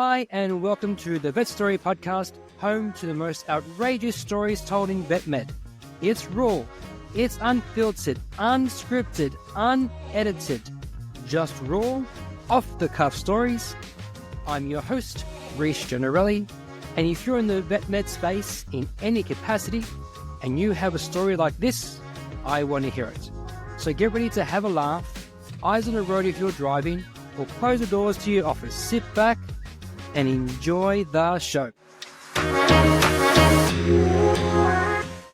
Hi, and welcome to the Vet Story Podcast, home to the most outrageous stories told in vet med. It's raw, it's unfiltered, unscripted, unedited, just raw, off-the-cuff stories. I'm your host, Reece Generelli, and if you're in the vet med space in any capacity, and you have a story like this, I want to hear it. So get ready to have a laugh, eyes on the road if you're driving, or close the doors to your office. Sit back and enjoy the show.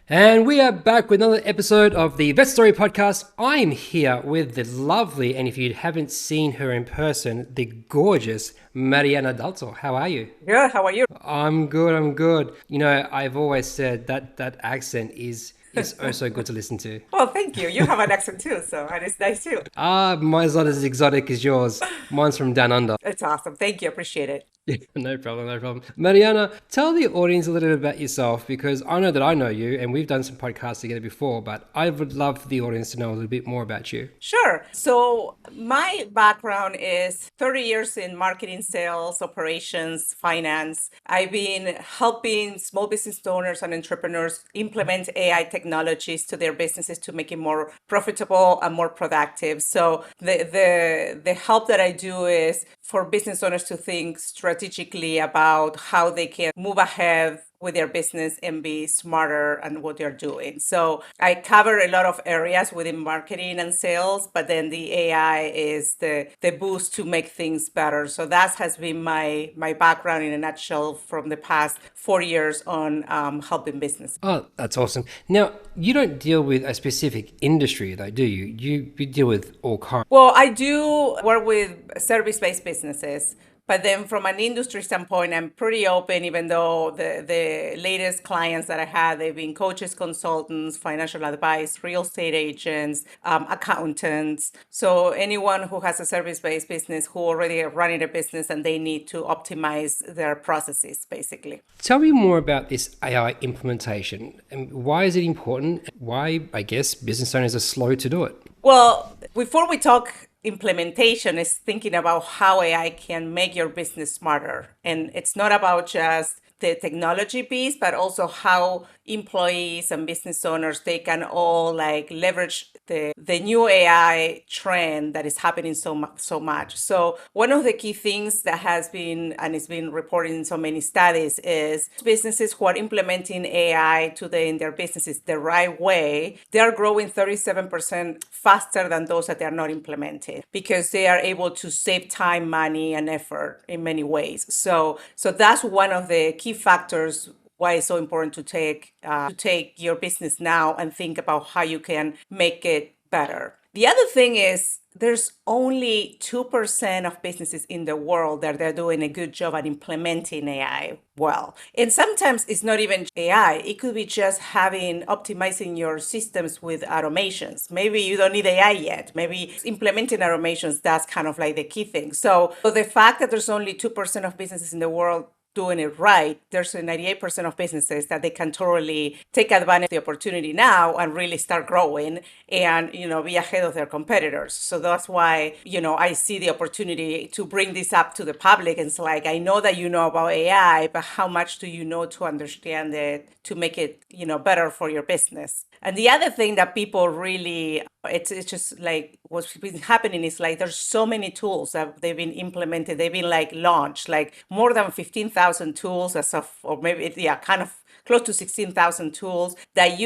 And we are back with another episode of the Vet Story Podcast. I'm here with the lovely, and if you haven't seen her in person, the gorgeous Mariana Dalto. How are you? Good, how are you? I'm good. You know, I've always said that accent is oh so good to listen to. Well, thank you. You have an accent too, and it's nice too. Mine's not as exotic as yours. Mine's from down under. It's awesome. Thank you. Appreciate it. No problem. Mariana, tell the audience a little bit about yourself, because I know that I know you and we've done some podcasts together before, but I would love for the audience to know a little bit more about you. Sure. So my background is 30 years in marketing, sales, operations, finance. I've been helping small business owners and entrepreneurs implement AI technologies to their businesses to make it more profitable and more productive. So the help that I do is for business owners to think strategically about how they can move ahead with their business and be smarter and what they're doing. So I cover a lot of areas within marketing and sales, but then the AI is the boost to make things better. So that has been my background in a nutshell from the past 4 years on helping business. Oh, that's awesome. Now, you don't deal with a specific industry though, do you? You deal with all kinds. Well, I do work with service-based businesses. But then from an industry standpoint, I'm pretty open, even though the latest clients that I had, they've been coaches, consultants, financial advice, real estate agents, accountants. So anyone who has a service-based business who already are running a business and they need to optimize their processes, basically. Tell me more about this AI implementation and why is it important? Why, I guess, business owners are slow to do it? Well, before we talk implementation, is thinking about how AI can make your business smarter. And it's not about just the technology piece, but also how employees and business owners, they can all leverage the new AI trend that is happening so much. So one of the key things that has been, and it's been reported in so many studies, is businesses who are implementing AI in their businesses the right way, they're growing 37% faster than those that they are not implementing, because they are able to save time, money, and effort in many ways. So that's one of the key factors why it's so important to take your business now and think about how you can make it better. The other thing is there's only 2% of businesses in the world that they're doing a good job at implementing AI well. And sometimes it's not even AI. It could be just optimizing your systems with automations. Maybe you don't need AI yet. Maybe implementing automations, that's kind of like the key thing. So the fact that there's only 2% of businesses in the world doing it right, there's a 98% of businesses that they can totally take advantage of the opportunity now and really start growing and, be ahead of their competitors. So that's why, I see the opportunity to bring this up to the public. And it's like, I know that you know about AI, but how much do you know to understand it, to make it, better for your business? And the other thing that people really, it's just like what's been happening is there's so many tools that they've been implemented, they've been launched, more than 15,000 tools or maybe, kind of close to 16,000 tools that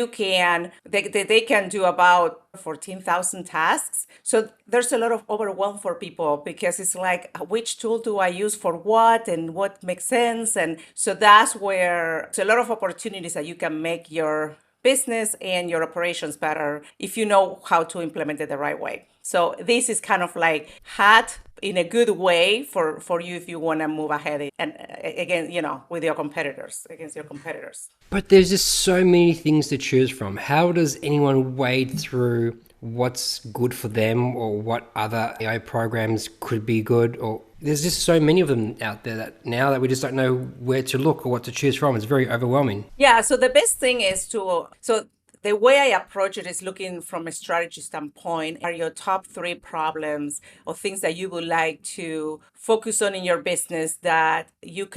they can do about 14,000 tasks. So there's a lot of overwhelm for people because it's which tool do I use for what and what makes sense? And so that's where there's a lot of opportunities that you can make your business and your operations better if you know how to implement it the right way. So this is kind of hat in a good way for you if you want to move ahead and again, with your competitors, against your competitors. But there's just so many things to choose from. How does anyone wade through what's good for them or what other AI programs could be good? Or there's just so many of them out there that now that we just don't know where to look or what to choose from. It's very overwhelming. Yeah. So the best thing is the way I approach it is looking from a strategy standpoint. Are your top 3 problems or things that you would like to focus on in your business that you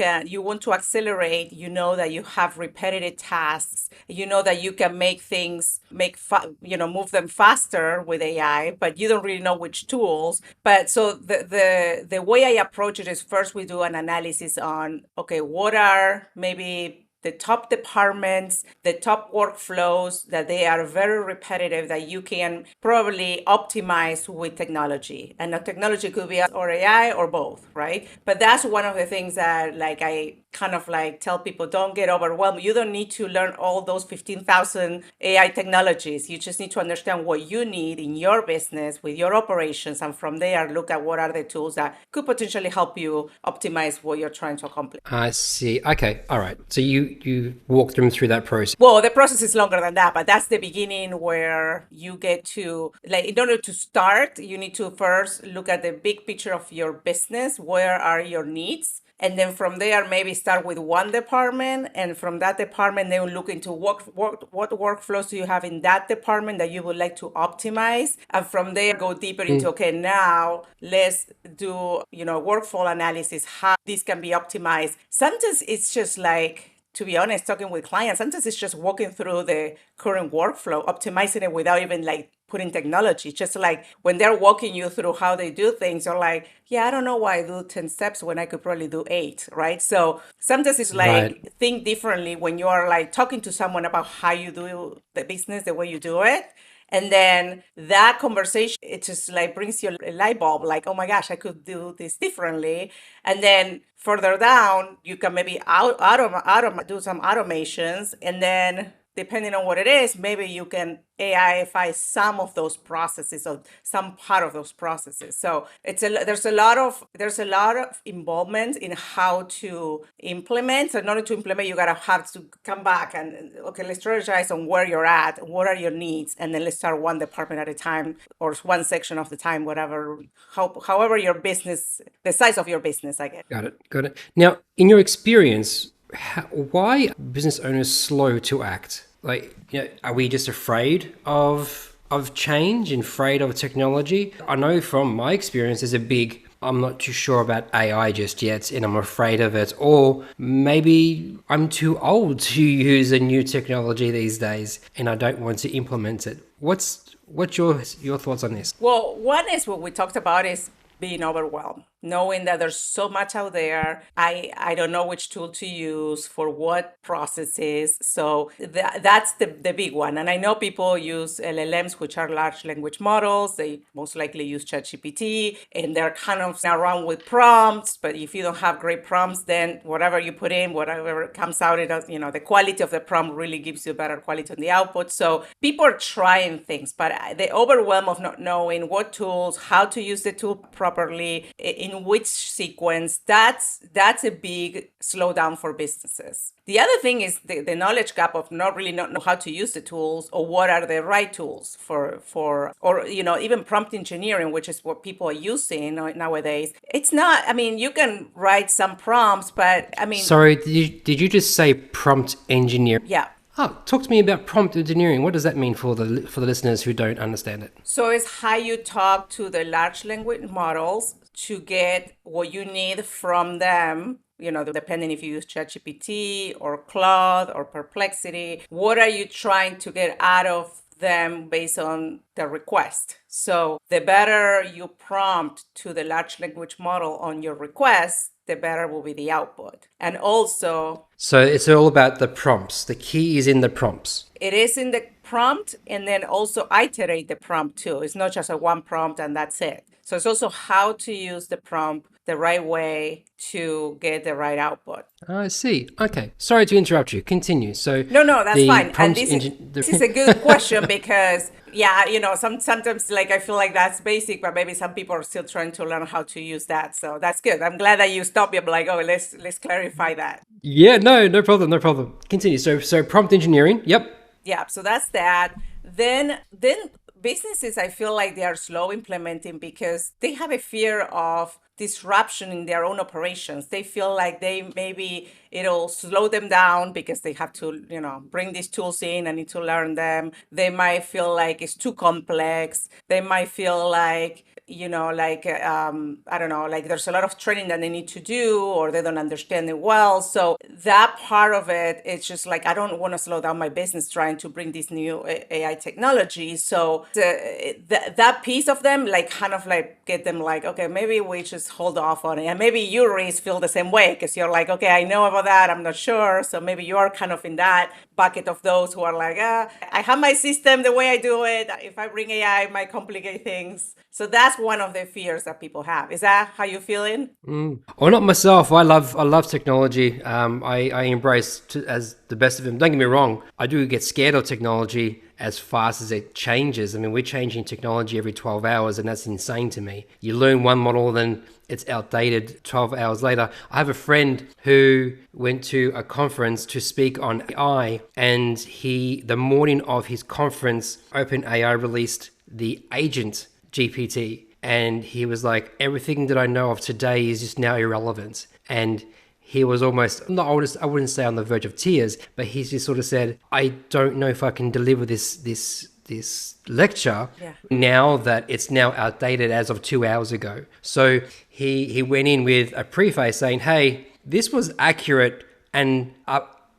want to accelerate? You know that you have repetitive tasks. You know that you can make things move them faster with AI, but you don't really know which tools. But so the way I approach it is first we do an analysis on, okay, what are maybe the top departments, the top workflows that they are very repetitive that you can probably optimize with technology. And the technology could be or AI or both, right? But that's one of the things that like I kind of like tell people, don't get overwhelmed. You don't need to learn all those 15,000 AI technologies. You just need to understand what you need in your business with your operations. And from there, look at what are the tools that could potentially help you optimize what you're trying to accomplish. I see. Okay. All right. So you walk them through that process. Well, the process is longer than that, but that's the beginning where you get to, like, in order to start, you need to first look at the big picture of your business. Where are your needs? And then from there, maybe start with one department. And from that department, then look into what workflows do you have in that department that you would like to optimize. And from there, go deeper into, okay, now let's do, workflow analysis, how this can be optimized. Sometimes it's just like, to be honest, talking with clients, sometimes it's just walking through the current workflow, optimizing it without even like putting technology. Just like when they're walking you through how they do things, you're like, yeah, I don't know why I do 10 steps when I could probably do 8, right? So sometimes it's like think differently when you are like talking to someone about how you do the business, the way you do it. And then that conversation, it just like brings you a light bulb, like, oh my gosh, I could do this differently. And then further down, you can maybe do some automations. And then depending on what it is, maybe you can AIify some of those processes or some part of those processes. So there's a lot of involvement in how to implement. So in order to implement, you gotta have to come back and okay, let's strategize on where you're at, what are your needs, and then let's start one department at a time or one section of the time, whatever, however your business, the size of your business, I guess. Got it. Now, in your experience, why are business owners slow to act? Like, are we just afraid of change and afraid of technology? I know from my experience, there's a big, I'm not too sure about AI just yet, and I'm afraid of it. Or maybe I'm too old to use a new technology these days, and I don't want to implement it. What's your thoughts on this? Well, one is what we talked about is being overwhelmed, knowing that there's so much out there. I don't know which tool to use for what processes. So that's the big one. And I know people use LLMs, which are large language models. They most likely use ChatGPT, and they're kind of around with prompts. But if you don't have great prompts, then whatever you put in, whatever comes out, it does, the quality of the prompt really gives you better quality on the output. So people are trying things, but the overwhelm of not knowing what tools, how to use the tool properly, in which sequence, that's a big slowdown for businesses. The other thing is the knowledge gap of not know how to use the tools or what are the right tools for or even prompt engineering, which is what people are using nowadays. It's not, you can write some prompts, but Sorry, did you just say prompt engineer? Yeah. Oh, talk to me about prompt engineering. What does that mean for the listeners who don't understand it? So it's how you talk to the large language models to get what you need from them. Depending if you use ChatGPT or Claude or Perplexity, what are you trying to get out of them based on the request? So the better you prompt to the large language model on your request, the better will be the output. And also, so it's all about the prompts. The key is in the prompts. It is in the prompt, and then also iterate the prompt too. It's not just a one prompt and that's it. So it's also how to use the prompt the right way to get the right output. I see. Okay. Sorry to interrupt you. Continue. So no, that's fine. And this is a good question because sometimes like I feel like that's basic, but maybe some people are still trying to learn how to use that. So that's good. I'm glad that you stopped me. I'm like, oh, let's clarify that. Yeah, no problem. Continue. So prompt engineering. Yep. Yeah. So that's that. Then businesses, I feel like they are slow implementing because they have a fear of disruption in their own operations. They feel like maybe it'll slow them down because they have to, bring these tools in. I need to learn them. They might feel like it's too complex. They might feel like, I don't know, like there's a lot of training that they need to do, or they don't understand it well. So that part of it, it's just like, I don't want to slow down my business trying to bring these new AI technologies. So that piece of them, like kind of like get them like, okay, maybe we just hold off on it. And maybe you, Reese, feel the same way because you're like, okay, I know about that. I'm not sure. So maybe you're kind of in that bucket of those who are like, I have my system the way I do it. If I bring AI, it might complicate things. So that's one of the fears that people have. Is that how you're feeling? Well, not myself. I love technology. I embrace as the best of them. Don't get me wrong. I do get scared of technology as fast as it changes. I mean, we're changing technology every 12 hours, and that's insane to me. You learn one model, then it's outdated 12 hours later. I have a friend who went to a conference to speak on AI, and the morning of his conference, OpenAI released the agent GPT. And he was like, everything that I know of today is just now irrelevant. And he was almost, I wouldn't say on the verge of tears, but he just sort of said, I don't know if I can deliver this lecture now that it's now outdated as of 2 hours ago. So he went in with a preface saying, hey, this was accurate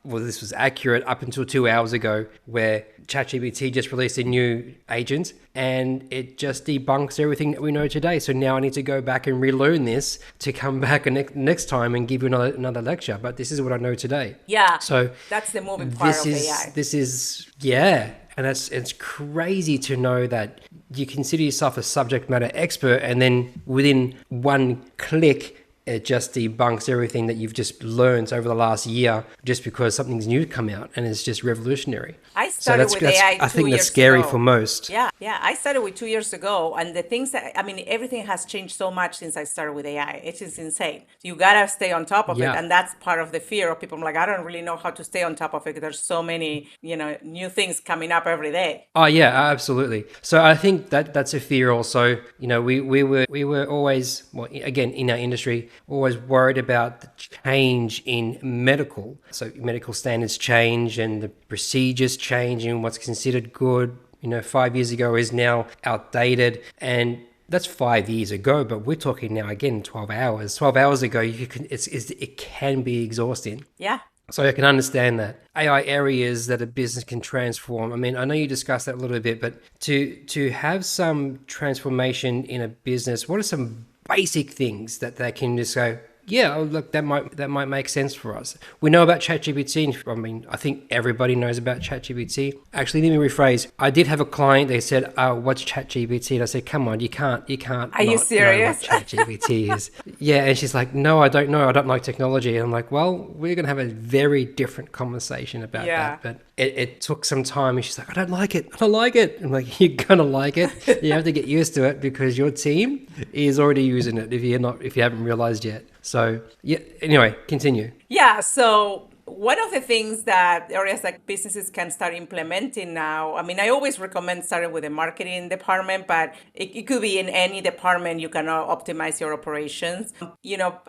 this was accurate up until 2 hours ago, where ChatGPT just released a new agent and it just debunks everything that we know today. So now I need to go back and relearn this to come back next time and give you another lecture. But this is what I know today. Yeah. So that's the moving part of AI. And it's crazy to know that you consider yourself a subject matter expert, and then within one click, it just debunks everything that you've just learned over the last year just because something's new to come out, and it's just revolutionary. I started with AI I think that's scary for most. Yeah. I started with 2 years ago, and the things everything has changed so much since I started with AI. It is insane. You gotta stay on top of it, and that's part of the fear of people. I'm like, I don't really know how to stay on top of it. There's so many, new things coming up every day. Oh yeah, absolutely. So I think that's a fear also. We were always, well, again, in our industry, always worried about the change in medical. So medical standards change and the procedures change, and what's considered good, 5 years ago is now outdated. And that's 5 years ago, but we're talking now again 12 hours. 12 hours ago, it can be exhausting. Yeah. So I can understand that. AI areas that a business can transform. I mean, I know you discussed that a little bit, but to have some transformation in a business, what are some basic things that they can just go, yeah, look, that might make sense for us. We know about ChatGPT. I mean, I think everybody knows about ChatGPT. Actually, let me rephrase. I did have a client. They said, "What's ChatGPT?" And I said, "Come on, you can't." Are you serious? Know what ChatGPT is. Yeah, and she's like, "No, I don't know. I don't like technology." And I'm like, "Well, we're gonna have a very different conversation about that." But it took some time, and she's like, "I don't like it. I don't like it." I'm like, "You're gonna like it. You have to get used to it because your team is already using it. If you haven't realized yet." So yeah, anyway, continue. Yeah, so one of the things that areas like businesses can start implementing now, I mean, I always recommend starting with the marketing department, but it could be in any department. You can optimize your operations.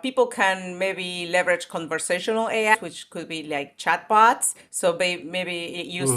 People can maybe leverage conversational AI, which could be like chatbots. So maybe use,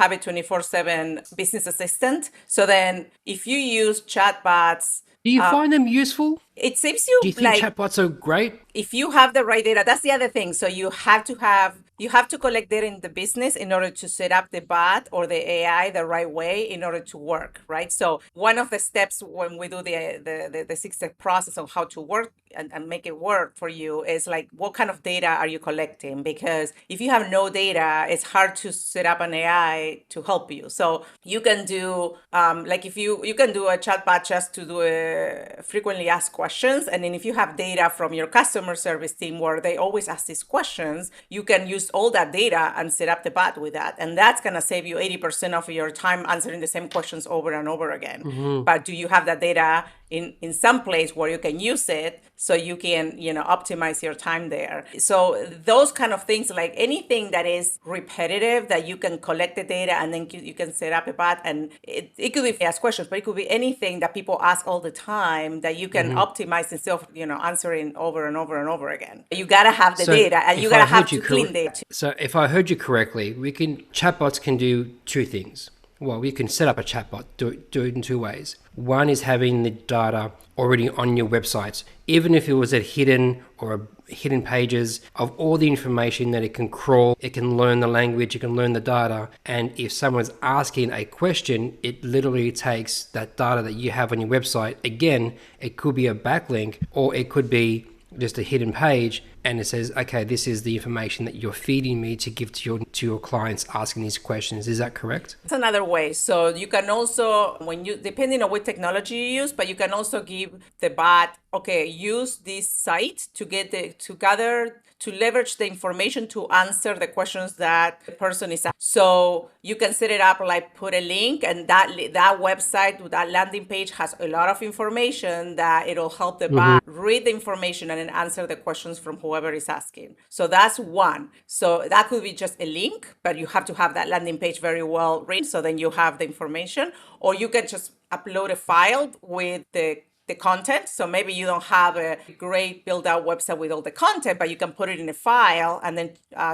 have a 24/7 business assistant. So then if you use chatbots, do you find them useful? It seems Do you think chatbots are great? If you have the right data, that's the other thing. So you have to collect data in the business in order to set up the bot or the AI the right way in order to work, right? So one of the steps when we do the 6-step process of how to work and make it work for you is like, what kind of data are you collecting? Because if you have no data, it's hard to set up an AI to help you. So you can do if you can do a chatbot just to do a frequently asked questions, and then if you have data from your customer service team where they always ask these questions, you can use all that data and set up the bot with that, and that's going to save you 80% of your time answering the same questions over and over again. But do you have that data in some place where you can use it so you can, optimize your time there. So those kind of things, like anything that is repetitive, that you can collect the data and then you can set up a bot, and it could be ask questions, but it could be anything that people ask all the time that you can optimize instead of, answering over and over and over again. You got to have the data, and you got to have to clean data. So if I heard you correctly, chatbots can do two things. Well, you can set up a chatbot, do it in two ways. One is having the data already on your websites, even if it was at hidden pages of all the information that it can crawl, it can learn the language, it can learn the data. And if someone's asking a question, it literally takes that data that you have on your website. Again, it could be a backlink, or it could be just a hidden page, and it says, okay, this is the information that you're feeding me to give to your clients asking these questions. Is that correct? That's another way. So you can also, depending on what technology you use, but you can also give the bot, okay, use this site to leverage the information to answer the questions that the person is asking. So you can set it up, like put a link, and that website, that landing page has a lot of information that it'll help the bot read the information and then answer the questions from whoever is asking. So that's one. So that could be just a link, but you have to have that landing page very well written, so then you have the information. Or you can just upload a file with the content. So maybe you don't have a great built out website with all the content, but you can put it in a file and then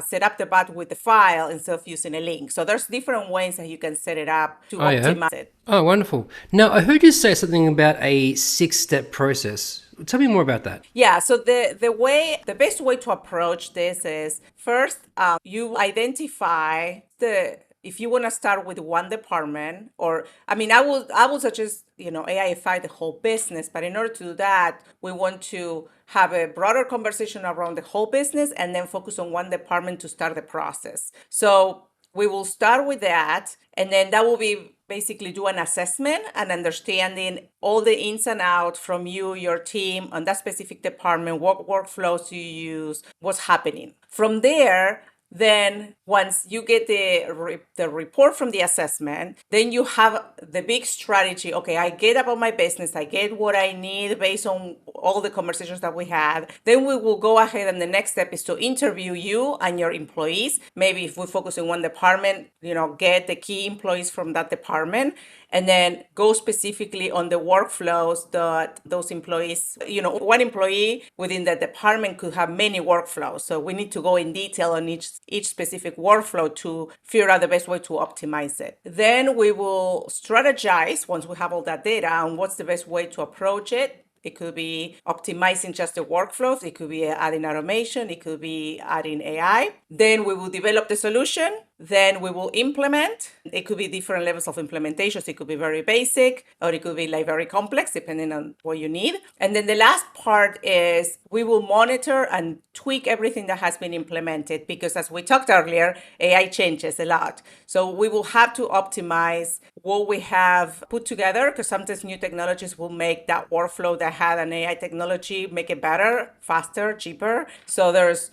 set up the bot with the file instead of using a link. So there's different ways that you can set it up to optimize it. Oh, wonderful. Now, I heard you say something about a 6-step process. Tell me more about that. Yeah. So the best way to approach this is first, you identify if you want to start with one department, or I will suggest, AIify the whole business. But in order to do that, we want to have a broader conversation around the whole business and then focus on one department to start the process. So we will start with that, and then that will be basically do an assessment and understanding all the ins and outs from you, your team, on that specific department, what workflows you use, what's happening. From there, then once you get the report from the assessment, then you have the big strategy. Okay, I get about my business. I get what I need based on all the conversations that we had. Then we will go ahead, and the next step is to interview you and your employees. Maybe if we focus on one department, get the key employees from that department, and then go specifically on the workflows that those employees, one employee within the department could have many workflows. So we need to go in detail on each specific workflow to figure out the best way to optimize it. Then we will strategize once we have all that data on what's the best way to approach it. It could be optimizing just the workflows. It could be adding automation. It could be adding AI. Then we will develop the solution. Then we will implement. It could be different levels of implementations. It could be very basic, or it could be like very complex, depending on what you need. And then the last part is we will monitor and tweak everything that has been implemented, because as we talked earlier, AI changes a lot. So we will have to optimize what we have put together, because sometimes new technologies will make that workflow that had an AI technology, make it better, faster, cheaper. So there's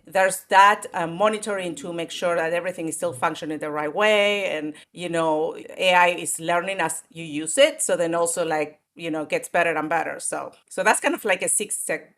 that monitoring to make sure that everything is still functioning the right way. And, AI is learning as you use it. So then also gets better and better. So that's kind of like a six-step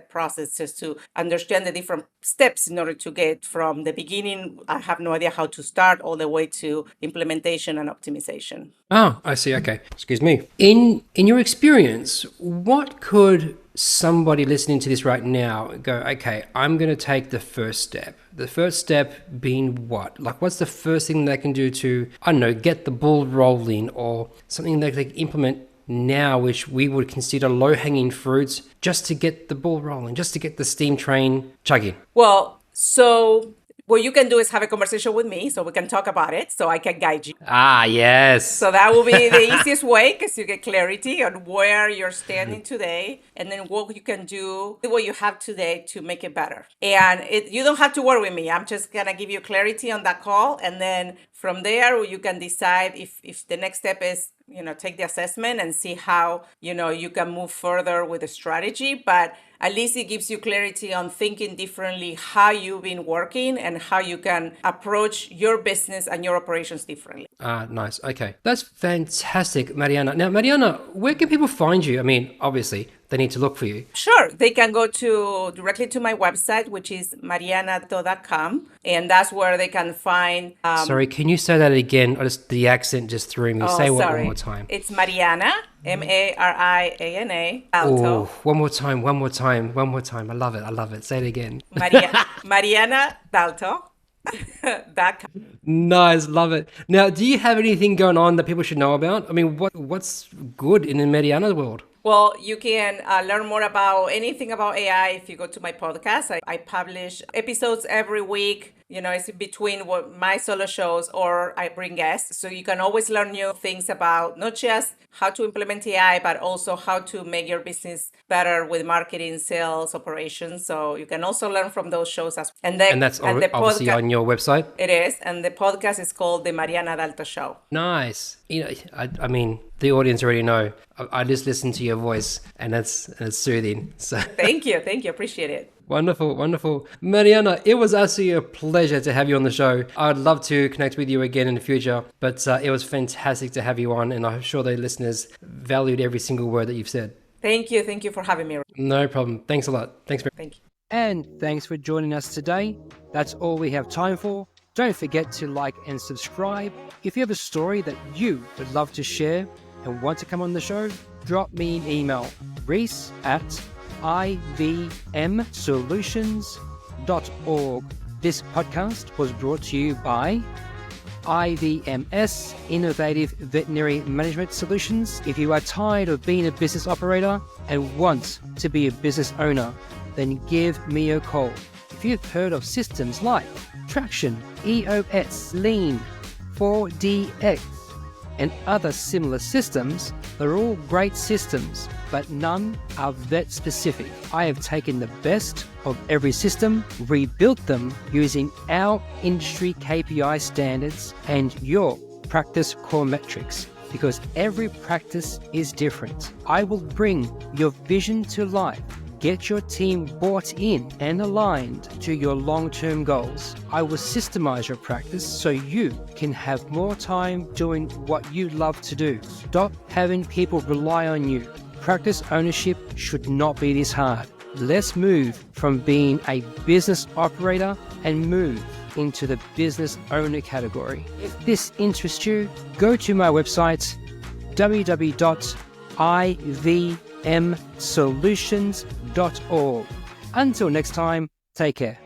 process, just to understand the different steps in order to get from the beginning, I have no idea how to start, all the way to implementation and optimization. Oh, I see. Okay. Excuse me. In your experience, what could somebody listening to this right now go, okay, I'm going to take the first step? The first step being what? Like, what's the first thing they can do to, I don't know, get the ball rolling, or something that they can implement now, which we would consider low-hanging fruits, just to get the ball rolling, just to get the steam train chugging? Well, so what you can do is have a conversation with me so we can talk about it, so I can guide you. Ah, yes. So that will be the easiest way, because you get clarity on where you're standing today, and then what you can do, what you have today to make it better. And you don't have to worry with me. I'm just going to give you clarity on that call. And then from there, you can decide if the next step is, take the assessment and see how, you can move further with the strategy. But at least it gives you clarity on thinking differently, how you've been working and how you can approach your business and your operations differently. Nice. Okay. That's fantastic, Mariana. Now, Mariana, where can people find you? I mean, obviously, they need to look for you. Sure. They can go directly to my website, which is marianadalto.com. And that's where they can find... Sorry, can you say that again? The accent just threw me. Say what one more time. It's Mariana, Mariana, Dalto. One more time. I love it. Say it again. Mariana Dalto. Nice, love it. Now, do you have anything going on that people should know about? I mean, what's good in the Mariana world? Well, you can learn more about anything about AI if you go to my podcast. I publish episodes every week. It's in between my solo shows or I bring guests. So you can always learn new things about not just how to implement AI, but also how to make your business better with marketing, sales, operations. So you can also learn from those shows as well. And that's obviously on your website? It is. And the podcast is called The Mariana Dalto Show. Nice. I mean, the audience already know. I just listen to your voice and it's soothing. So Thank you. Appreciate it. Wonderful. Mariana, it was absolutely a pleasure to have you on the show. I'd love to connect with you again in the future, but it was fantastic to have you on, and I'm sure the listeners valued every single word that you've said. Thank you for having me. No problem. Thanks a lot. Thank you. And thanks for joining us today. That's all we have time for. Don't forget to like and subscribe. If you have a story that you would love to share and want to come on the show, drop me an email, reese@ivmsolutions.org. This podcast was brought to you by IVMS, Innovative Veterinary Management Solutions. If you are tired of being a business operator and want to be a business owner, then give me a call. If you've heard of systems like Traction, EOS, Lean, 4DX, and other similar systems, they're all great systems, but none are vet specific. I have taken the best of every system, rebuilt them using our industry KPI standards and your practice core metrics, because every practice is different. I will bring your vision to life. Get your team bought in and aligned to your long-term goals. I will systemize your practice so you can have more time doing what you love to do. Stop having people rely on you. Practice ownership should not be this hard. Let's move from being a business operator and move into the business owner category. If this interests you, go to my website, www.ivmsolutions.org. Until next time, take care.